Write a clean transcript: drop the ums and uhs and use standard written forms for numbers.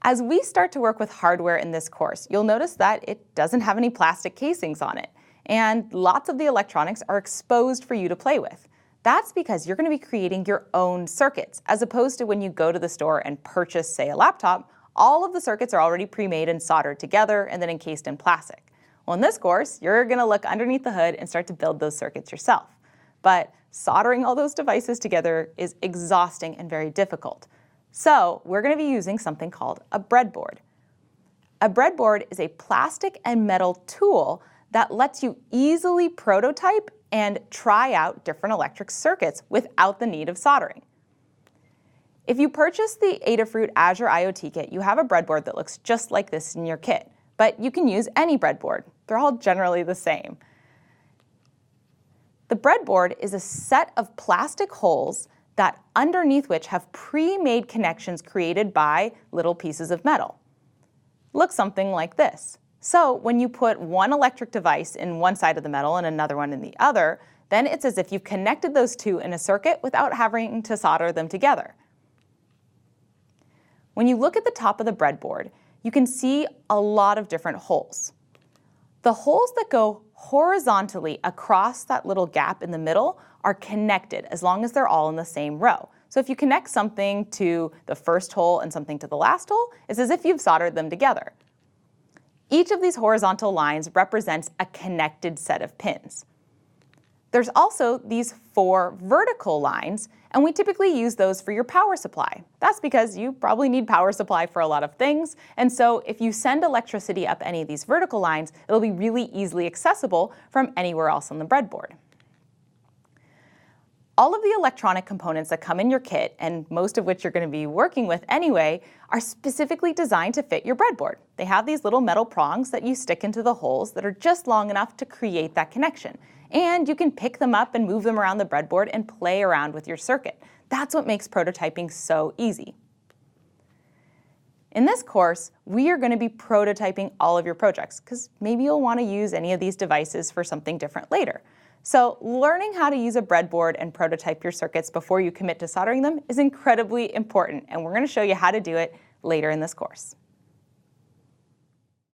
As we start to work with hardware in this course, you'll notice that it doesn't have any plastic casings on it, and lots of the electronics are exposed for you to play with. That's because you're going to be creating your own circuits, as opposed to when you go to the store and purchase, say, a laptop, all of the circuits are already pre-made and soldered together and then encased in plastic. Well, in this course, you're going to look underneath the hood and start to build those circuits yourself. But soldering all those devices together is exhausting and very difficult. So we're going to be using something called a breadboard. A breadboard is a plastic and metal tool that lets you easily prototype and try out different electric circuits without the need of soldering. If you purchase the Adafruit Azure IoT kit, you have a breadboard that looks just like this in your kit, but you can use any breadboard. They're all generally the same. The breadboard is a set of plastic holes that underneath which have pre-made connections created by little pieces of metal. Looks something like this. So when you put one electric device in one side of the metal and another one in the other, then it's as if you've connected those two in a circuit without having to solder them together. When you look at the top of the breadboard, you can see a lot of different holes. The holes that go horizontally across that little gap in the middle are connected as long as they're all in the same row. So if you connect something to the first hole and something to the last hole, it's as if you've soldered them together. Each of these horizontal lines represents a connected set of pins. There's also these 4 vertical lines, and we typically use those for your power supply. That's because you probably need power supply for a lot of things, and so if you send electricity up any of these vertical lines, it'll be really easily accessible from anywhere else on the breadboard. All of the electronic components that come in your kit, and most of which you're going to be working with anyway, are specifically designed to fit your breadboard. They have these little metal prongs that you stick into the holes that are just long enough to create that connection. And you can pick them up and move them around the breadboard and play around with your circuit. That's what makes prototyping so easy. In this course, we are going to be prototyping all of your projects, because maybe you'll want to use any of these devices for something different later. So learning how to use a breadboard and prototype your circuits before you commit to soldering them is incredibly important, and we're going to show you how to do it later in this course.